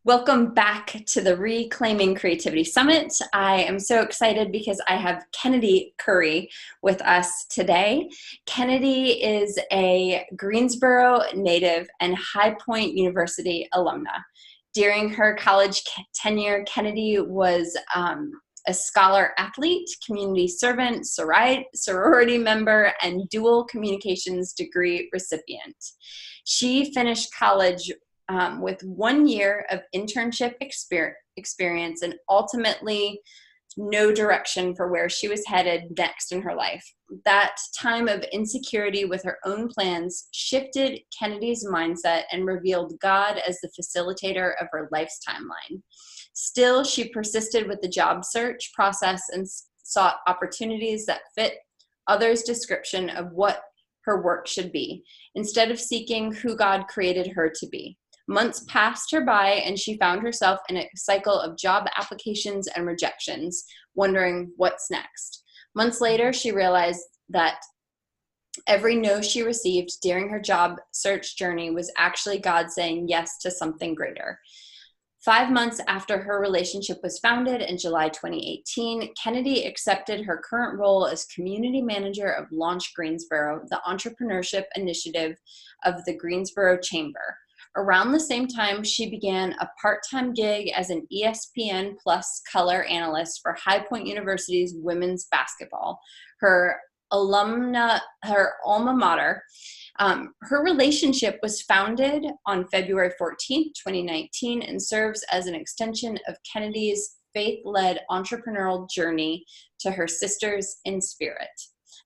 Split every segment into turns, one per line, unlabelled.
Welcome back to the Reclaiming Creativity Summit. I am so excited because I have Kennedy Currie with us today. Kennedy is a Greensboro native and High Point University alumna. During her college tenure, Kennedy was a scholar athlete, community servant, sorority member, and dual communications degree recipient. She finished college with 1 year of internship experience and ultimately no direction for where she was headed next in her life. That time of insecurity with her own plans shifted Kennedy's mindset and revealed God as the facilitator of her life's timeline. Still, she persisted with the job search process and sought opportunities that fit others' description of what her work should be, instead of seeking who God created her to be. Months passed her by, and she found herself in a cycle of job applications and rejections, wondering what's next. Months later, she realized that every no she received during her job search journey was actually God saying yes to something greater. 5 months after her relationship was founded in July 2018, Kennedy accepted her current role as community manager of Launch Greensboro, the entrepreneurship initiative of the Greensboro Chamber. Around the same time, she began a part-time gig as an ESPN Plus color analyst for High Point University's women's basketball, her alma mater. Her relationship was founded on February 14th, 2019, and serves as an extension of Kennedy's faith-led entrepreneurial journey to her sisters in spirit.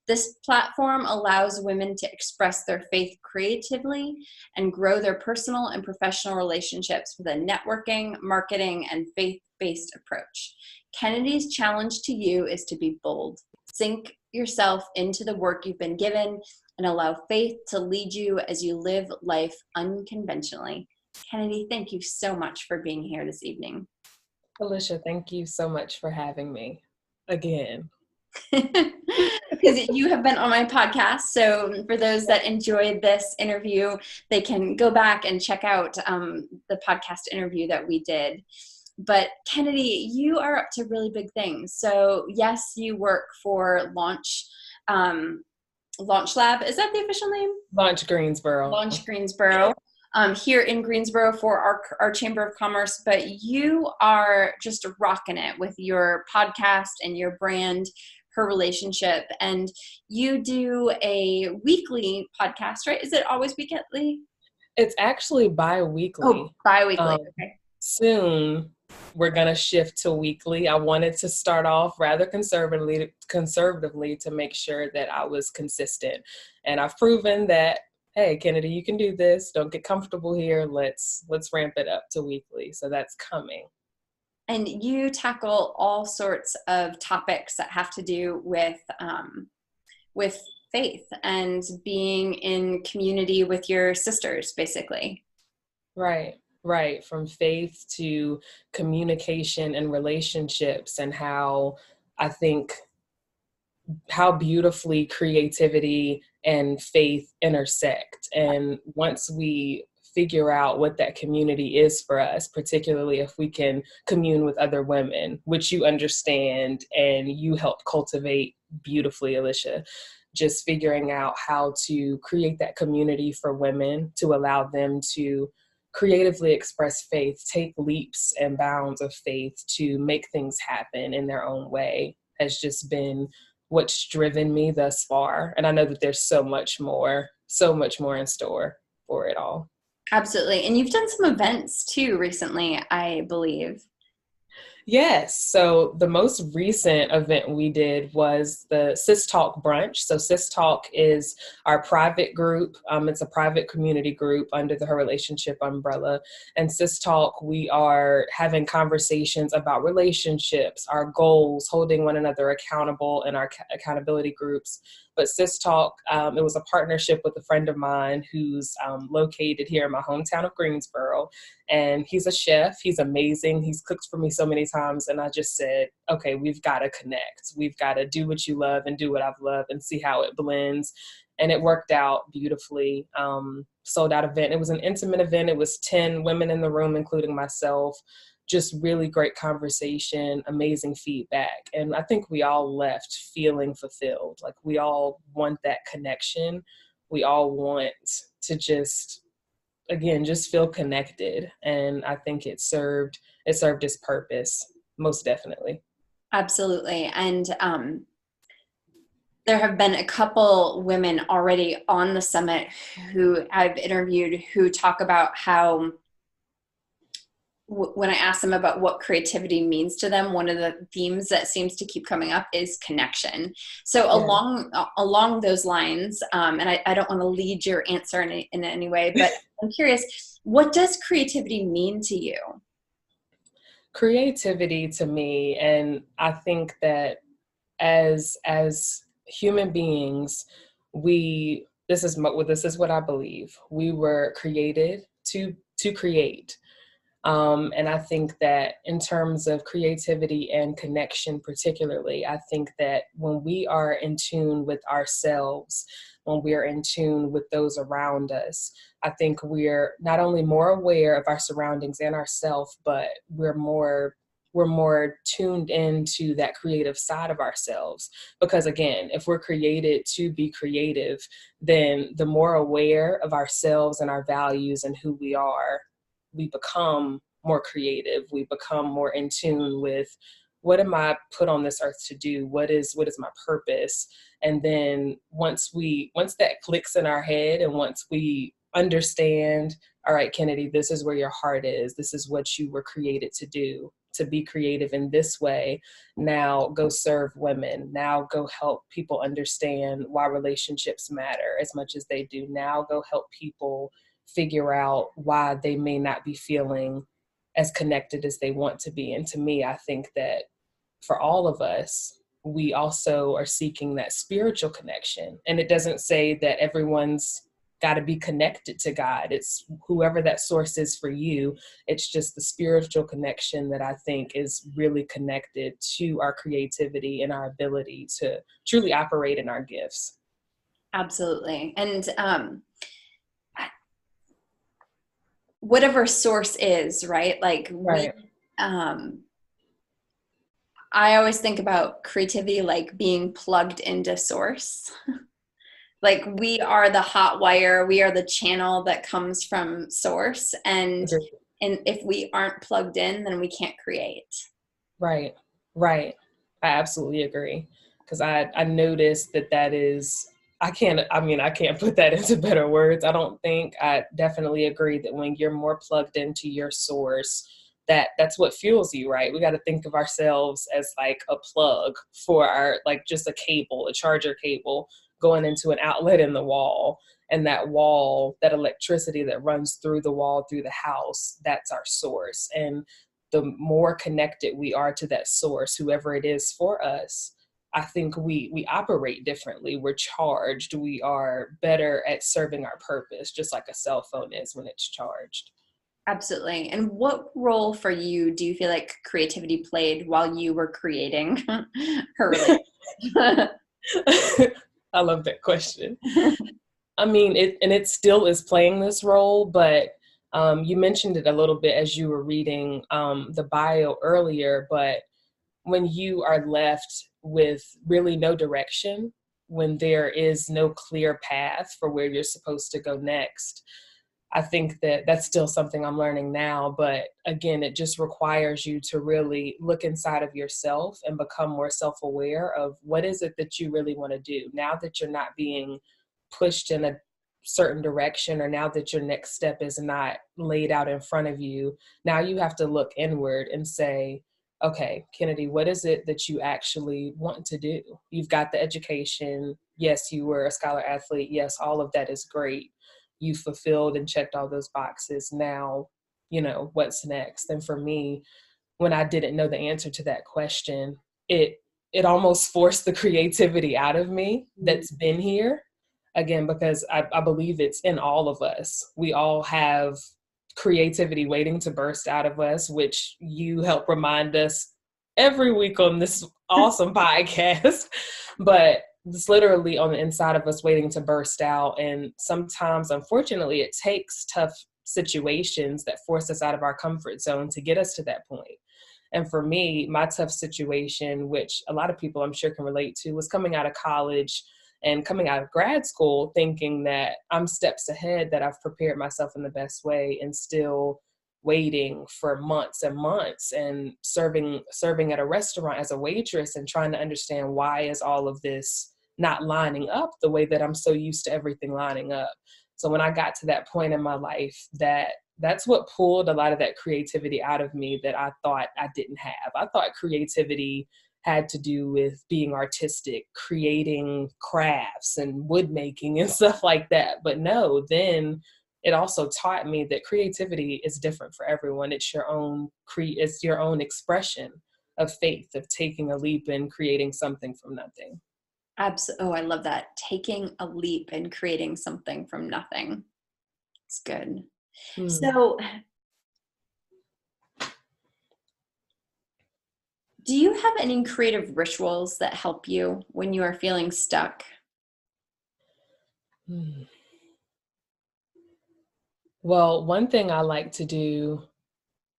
This platform allows women to express their faith creatively and grow their personal and professional relationships with a networking, marketing, and faith-based approach. Kennedy's challenge to you is to be bold. Sink yourself into the work you've been given and allow faith to lead you as you live life unconventionally. Kennedy, thank you so much for being here this evening.
Alicia, thank you so much for having me again.
Because you have been on my podcast. So for those that enjoyed this interview, they can go back and check out the podcast interview that we did. But Kennedy, you are up to really big things. So yes, you work for Launch Lab. Is that the official name?
Launch Greensboro.
Launch Greensboro. Here in Greensboro for our Chamber of Commerce, but you are just rocking it with your podcast and your brand, Her Relationship, and you do a weekly podcast, right? Is it always weekly?
It's actually bi-weekly.
Oh, bi-weekly, okay.
Soon, we're going to shift to weekly. I wanted to start off rather conservatively to make sure that I was consistent. And I've proven that, hey, Kennedy, you can do this. Don't get comfortable here. Let's ramp it up to weekly. So that's coming.
And you tackle all sorts of topics that have to do with faith and being in community with your sisters, basically.
Right. From faith to communication and relationships, and how beautifully creativity and faith intersect. And once we figure out what that community is for us, particularly if we can commune with other women, which you understand and you help cultivate beautifully, Alicia, just figuring out how to create that community for women to allow them to creatively express faith, take leaps and bounds of faith to make things happen in their own way, has just been what's driven me thus far. And I know that there's so much more in store for it all.
Absolutely. And you've done some events too recently, I believe.
Yes. So the most recent event we did was the Sis Talk brunch. So Sis Talk is our private group. It's a private community group under the Her Relationship umbrella. And Sis Talk, we are having conversations about relationships, our goals, holding one another accountable in our accountability groups. But Sis Talk, it was a partnership with a friend of mine who's located here in my hometown of Greensboro. And he's a chef. He's amazing. He's cooked for me so many times. And I just said, okay, we've got to connect. We've got to do what you love and do what I've loved and see how it blends. and it worked out beautifully. Sold out event. It was an intimate event. It was 10 women in the room, including myself. Just really great conversation, amazing feedback. And I think we all left feeling fulfilled. Like, we all want that connection. We all want to just, again, just feel connected. And I think it served its purpose, most definitely.
Absolutely. And there have been a couple women already on the summit who I've interviewed who talk about how when I ask them about what creativity means to them, one of the themes that seems to keep coming up is connection. So
Yeah.
along those lines, and I don't want to lead your answer in any way, but I'm curious, what does creativity mean to you?
Creativity to me, and I think that as human beings, this is what I believe. We were created to create. And I think that in terms of creativity and connection, particularly, I think that when we are in tune with ourselves, when we are in tune with those around us, I think we're not only more aware of our surroundings and ourselves, but we're more tuned into that creative side of ourselves. Because again, if we're created to be creative, then the more aware of ourselves and our values and who we are, we become more creative. We become more in tune with, what am I put on this earth to do? What is my purpose? And then once that clicks in our head, and once we understand, all right, Kennedy, this is where your heart is. This is what you were created to do, to be creative in this way. Now go serve women. Now go help people understand why relationships matter as much as they do. Now go help people figure out why they may not be feeling as connected as they want to be. And to me, I think that for all of us, we also are seeking that spiritual connection. And it doesn't say that everyone's got to be connected to God. It's whoever that source is for you. It's just the spiritual connection that I think is really connected to our creativity and our ability to truly operate in our gifts.
Absolutely. And whatever source is, right? Like
Right.
I always think about creativity like being plugged into source. Like, we are the hot wire, we are the channel that comes from source.
Agreed.
And if we aren't plugged in, then we can't create.
Right. Right. I absolutely agree. Because I noticed that is, I can't put that into better words. I don't think. I definitely agree that when you're more plugged into your source, that's what fuels you, right? We got to think of ourselves as like a plug for our, like, just a cable, a charger cable going into an outlet in the wall. And that wall, that electricity that runs through the wall, through the house, that's our source. And the more connected we are to that source, whoever it is for us, I think we operate differently. We're charged. We are better at serving our purpose, just like a cell phone is when it's charged.
Absolutely. And what role for you do you feel like creativity played while you were creating her relationship?
I love that question. I mean, it still is playing this role, but you mentioned it a little bit as you were reading the bio earlier, but when you are left with really no direction, when there is no clear path for where you're supposed to go next, I think that that's still something I'm learning now. But again, it just requires you to really look inside of yourself and become more self-aware of what is it that you really want to do now that you're not being pushed in a certain direction, or now that your next step is not laid out in front of you. Now you have to look inward and say, okay, Kennedy, what is it that you actually want to do? You've got the education. Yes, you were a scholar athlete. Yes, all of that is great. You fulfilled and checked all those boxes. Now, what's next? And for me, when I didn't know the answer to that question, it almost forced the creativity out of me that's been here. Again, because I believe it's in all of us. We all have creativity waiting to burst out of us, which you help remind us every week on this awesome podcast. But it's literally on the inside of us waiting to burst out. And sometimes, unfortunately, it takes tough situations that force us out of our comfort zone to get us to that point. And for me, my tough situation, which a lot of people I'm sure can relate to, was coming out of college and coming out of grad school thinking that I'm steps ahead, that I've prepared myself in the best way, and still waiting for months and months and serving at a restaurant as a waitress and trying to understand why is all of this not lining up the way that I'm so used to everything lining up. So when I got to that point in my life, that's what pulled a lot of that creativity out of me that I thought I didn't have. I thought creativity had to do with being artistic, creating crafts and wood making and stuff like that. But no, then it also taught me that creativity is different for everyone. It's it's your own expression of faith, of taking a leap and creating something from nothing.
Absolutely. Oh, I love that. Taking a leap and creating something from nothing. It's good.
Hmm.
So, do you have any creative rituals that help you when you are feeling stuck?
Hmm. Well, one thing I like to do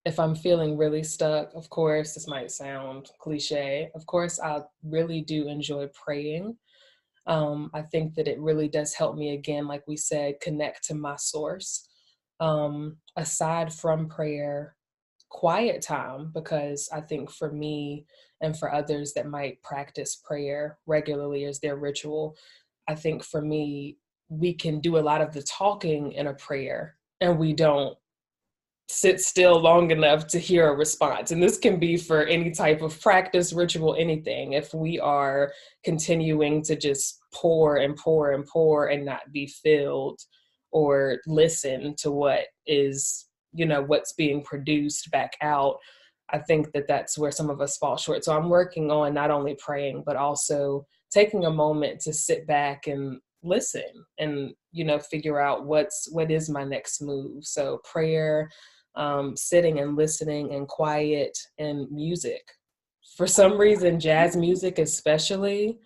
if I'm feeling really stuck, of course, this might sound cliche. Of course, I really do enjoy praying. I think that it really does help me, again, like we said, connect to my source. Aside from prayer, quiet time, because I think for me and for others that might practice prayer regularly as their ritual, I think for me, we can do a lot of the talking in a prayer and we don't sit still long enough to hear a response. And this can be for any type of practice, ritual, anything. If we are continuing to just pour and pour and pour and not be filled or listen to what is, what's being produced back out, I think that that's where some of us fall short. So I'm working on not only praying, but also taking a moment to sit back and listen and, figure out what is my next move. So prayer, sitting and listening and quiet, and music. For some reason, jazz music especially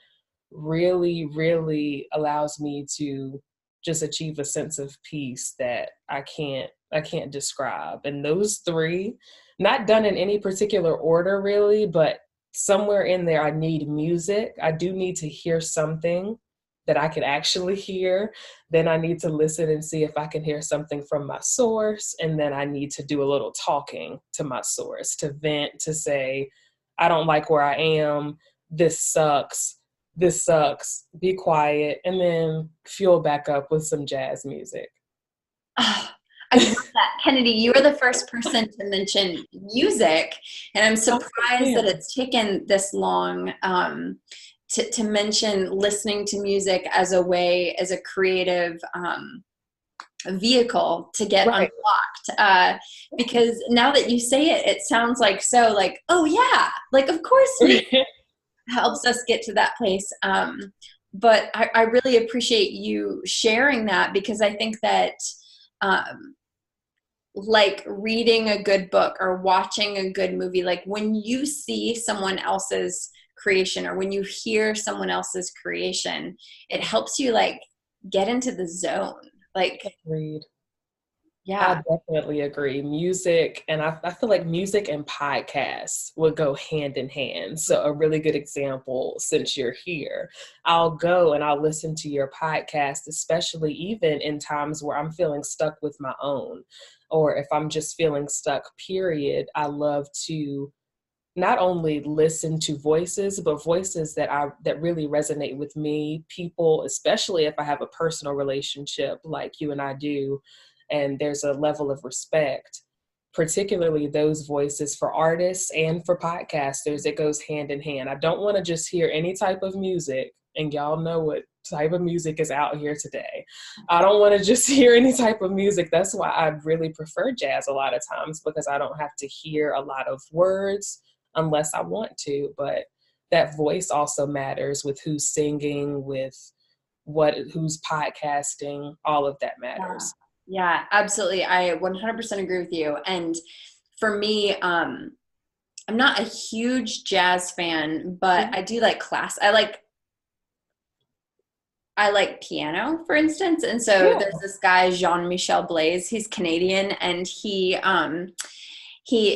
really, really allows me to just achieve a sense of peace that I can't describe. And those three, not done in any particular order really, but somewhere in there I need music. I do need to hear something that I can actually hear. Then I need to listen and see if I can hear something from my source. And then I need to do a little talking to my source, to vent, to say, I don't like where I am. This sucks, be quiet, and then fuel back up with some jazz music.
Oh, I love that. Kennedy, you are the first person to mention music, and I'm
Oh,
surprised
yeah.
that it's taken this long to mention listening to music as a way, as a creative vehicle to get
Right.
unlocked. Because now that you say it, it sounds like so like, oh yeah, like of course music helps us get to that place. But I really appreciate you sharing that because I think that um, like reading a good book or watching a good movie, like when you see someone else's creation or when you hear someone else's creation, it helps you like get into the zone. Like,
Agreed. I
yeah.
definitely agree. Music, and I feel like music and podcasts would go hand in hand. So, a really good example, since you're here, I'll go and I'll listen to your podcast, especially even in times where I'm feeling stuck with my own, or if I'm just feeling stuck, period. I love to not only listen to voices, but voices that really resonate with me, people, especially if I have a personal relationship like you and I do, and there's a level of respect, particularly those voices for artists and for podcasters. It goes hand in hand. I don't want to just hear any type of music, and y'all know what type of music is out here today. I don't want to just hear any type of music. That's why I really prefer jazz a lot of times, because I don't have to hear a lot of words unless I want to. But that voice also matters with who's singing, with who's podcasting, all of that
Yeah.
matters.
Yeah, absolutely. I 100% agree with you. And for me, I'm not a huge jazz fan, but I do like class. I like I like piano, for instance. And so
Yeah.
there's this guy, Jean-Michel Blaise. He's Canadian, and he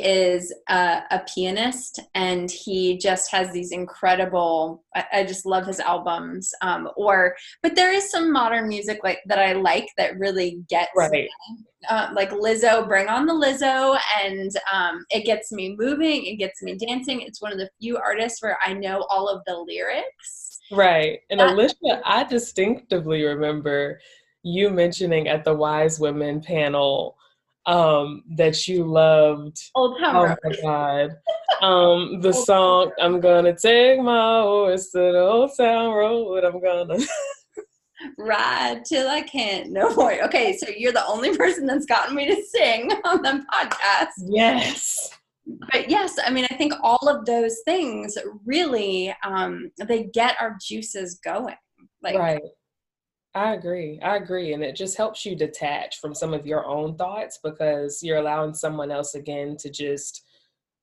is a pianist, and he just has these incredible. I just love his albums. But there is some modern music like that I like that really gets
Right.
like Lizzo, bring on the Lizzo, and it gets me moving, it gets me dancing. It's one of the few artists where I know all of the lyrics.
Right. And
That
Alicia, I distinctively remember you mentioning at the Wise Women panel that you loved,
Old Town
oh
Road.
my God, the song, I'm gonna take my horse to the old town road. I'm gonna.
Ride till I can't no more. Okay, so you're the only person that's gotten me to sing on the podcast.
Yes.
But yes, I mean, I think all of those things really they get our juices going. Like,
Right. I agree. I agree. And it just helps you detach from some of your own thoughts because you're allowing someone else again to just,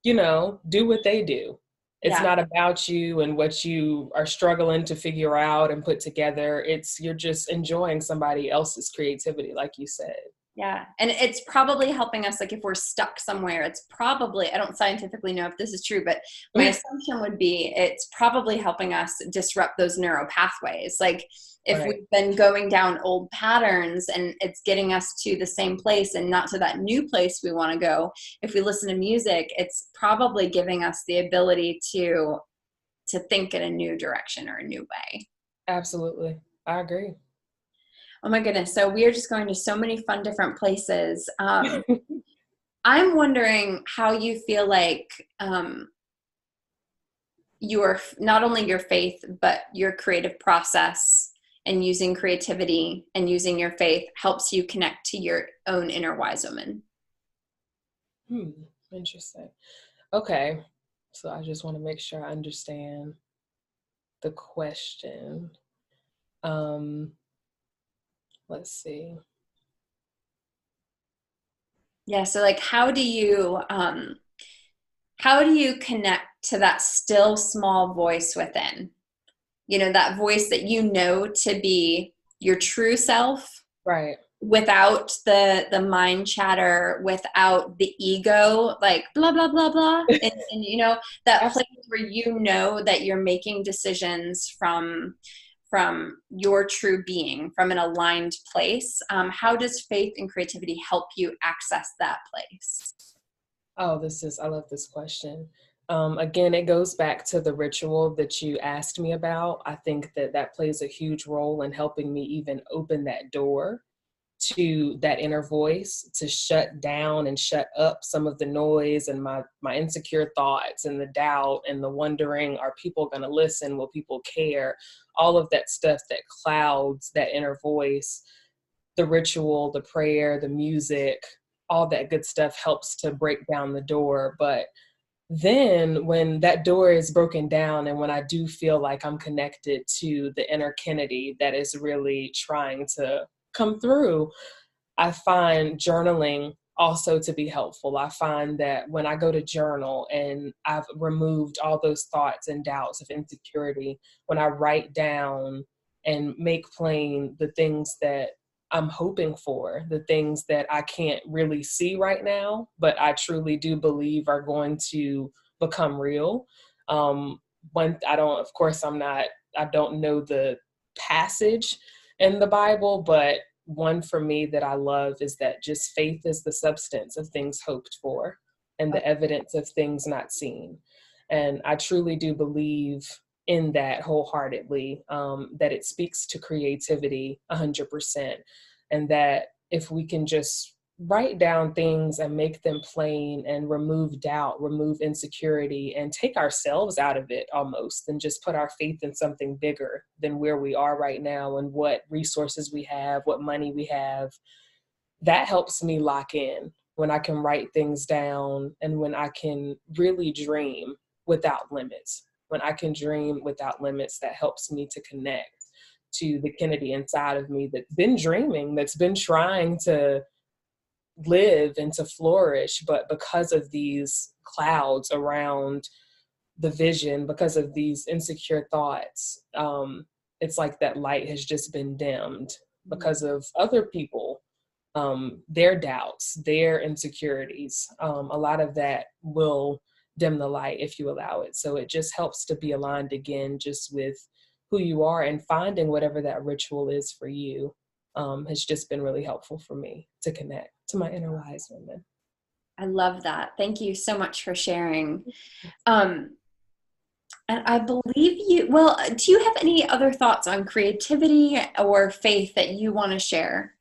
do what they do. It's
yeah,
not about you and what you are struggling to figure out and put together. You're just enjoying somebody else's creativity, like you said.
yeah. And it's probably helping us, like if we're stuck somewhere, it's probably, I don't scientifically know if this is true, but my assumption would be it's probably helping us disrupt those neural pathways. Like if
Right.
we've been going down old patterns and it's getting us to the same place and not to that new place we want to go, if we listen to music, it's probably giving us the ability to think in a new direction or a new way.
Absolutely. I agree.
Oh my goodness. So we are just going to so many fun different places. I'm wondering how you feel like your not only your faith, but your creative process and using creativity and using your faith helps you connect to your own inner wise woman.
Hmm. Interesting. Okay. So I just want to make sure I understand the question. Um, let's see.
Yeah. So like, how do you connect to that still small voice within? You know, that voice that you know to be your true self
Right.
without the mind chatter, without the ego, like blah blah blah blah, and you know that place where you know that you're making decisions from your true being, from an aligned place. How does faith and creativity help you access that place?
Oh, I love this question. Again, it goes back to the ritual that you asked me about. I think that plays a huge role in helping me even open that door to that inner voice, to shut down and shut up some of the noise and my insecure thoughts and the doubt and the wondering, are people going to listen? Will people care? All of that stuff that clouds that inner voice. The ritual, the prayer, the music, all that good stuff helps to break down the door. But then when that door is broken down and when I do feel like I'm connected to the inner Kennedy that is really trying to come through, I find journaling also to be helpful. I find that when I go to journal and I've removed all those thoughts and doubts of insecurity, when I write down and make plain the things that I'm hoping for, the things that I can't really see right now, but I truly do believe are going to become real. Of course, I don't know the passage in the Bible, but one for me that I love is that just faith is the substance of things hoped for and the evidence of things not seen. And I truly do believe in that wholeheartedly, that it speaks to creativity 100%. And that if we can just write down things and make them plain and remove doubt, remove insecurity, and take ourselves out of it almost, and just put our faith in something bigger than where we are right now and what resources we have, what money we have, that helps me lock in when I can write things down and when I can really dream without limits. When I can dream without limits, that helps me to connect to the Kennedy inside of me that's been dreaming, that's been trying to live and to flourish, but because of these clouds around the vision, because of these insecure thoughts, it's like that light has just been dimmed because of other people, their doubts, their insecurities. A lot of that will dim the light if you allow it. So it just helps to be aligned again, just with who you are, and finding whatever that ritual is for you. Has just been really helpful for me to connect to my inner wise woman.
I love that. Thank you so much for sharing. Um, and I believe you, well, do you have any other thoughts on creativity or faith that you want to share?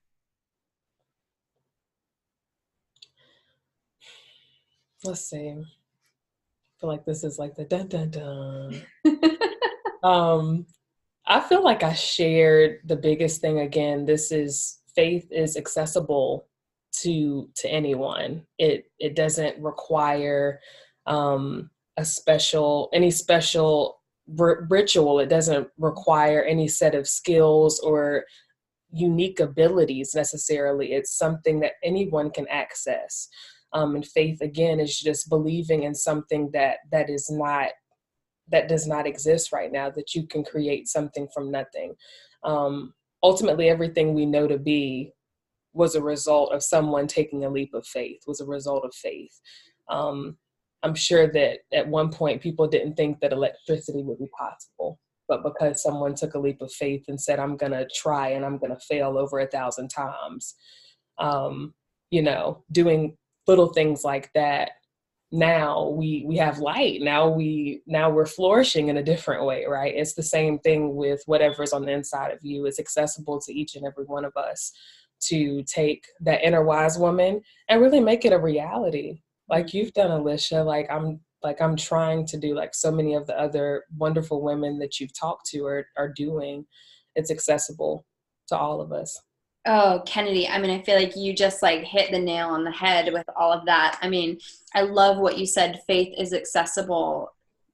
Let's see. I feel like this is like the dun dun dun. Um, I feel like I shared the biggest thing again. This is faith is accessible to anyone. It doesn't require a special ritual. It doesn't require any set of skills or unique abilities necessarily. It's something that anyone can access. And faith again is just believing in something that does not exist right now, that you can create something from nothing. Ultimately, everything we know to be was a result of someone taking a leap of faith, was a result of faith. I'm sure that at one point people didn't think that electricity would be possible, but because someone took a leap of faith and said, I'm going to try and I'm going to fail over 1,000 times, um, doing little things like that, now we have light. Now we're flourishing in a different way, right? It's the same thing with whatever's on the inside of you. It's accessible to each and every one of us to take that inner wise woman and really make it a reality, like you've done, Alicia. I'm trying to do, like so many of the other wonderful women that you've talked to are doing. It's accessible to all of us.
Oh, Kennedy, I mean, I feel like you just like hit the nail on the head with all of that. I mean, I love what you said. Faith is accessible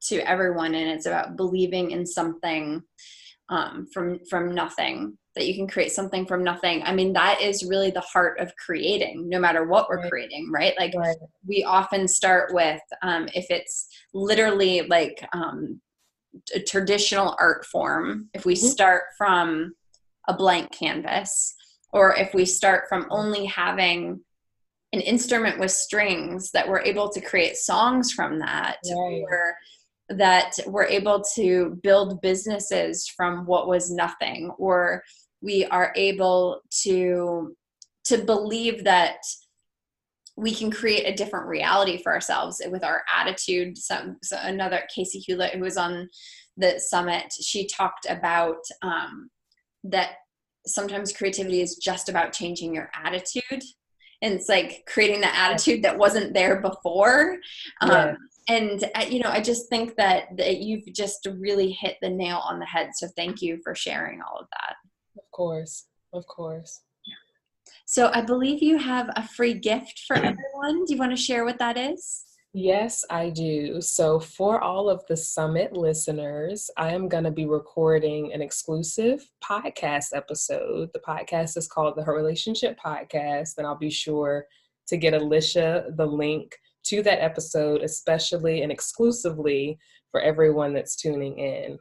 to everyone, and it's about believing in something from nothing, that you can create something from nothing. I mean, that is really the heart of creating, no matter what we're
Right.
creating, right? Like
Right.
we often start with, if it's literally like a traditional art form, if we
Mhm.
start from a blank canvas, or if we start from only having an instrument with strings, that we're able to create songs from that,
Right.
or that we're able to build businesses from what was nothing, or we are able to believe that we can create a different reality for ourselves with our attitude. So another, Casey Hewlett, who was on the summit, she talked about that sometimes creativity is just about changing your attitude, and it's like creating the attitude that wasn't there before.
Yeah.
And I just think that you've just really hit the nail on the head, so thank you for sharing all of that.
Of course. Of course.
So I believe you have a free gift for everyone. Do you want to share what that is?
Yes, I do. So, for all of the summit listeners, I am going to be recording an exclusive podcast episode. The podcast is called the Her Relationship Podcast, and I'll be sure to get Alicia the link to that episode, especially and exclusively for everyone that's tuning in.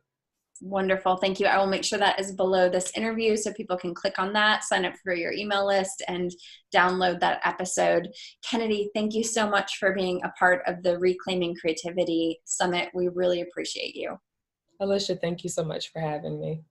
Wonderful. Thank you. I will make sure that is below this interview so people can click on that, sign up for your email list, and download that episode. Kennedy, thank you so much for being a part of the Reclaiming Creativity Summit. We really appreciate you.
Alicia, thank you so much for having me.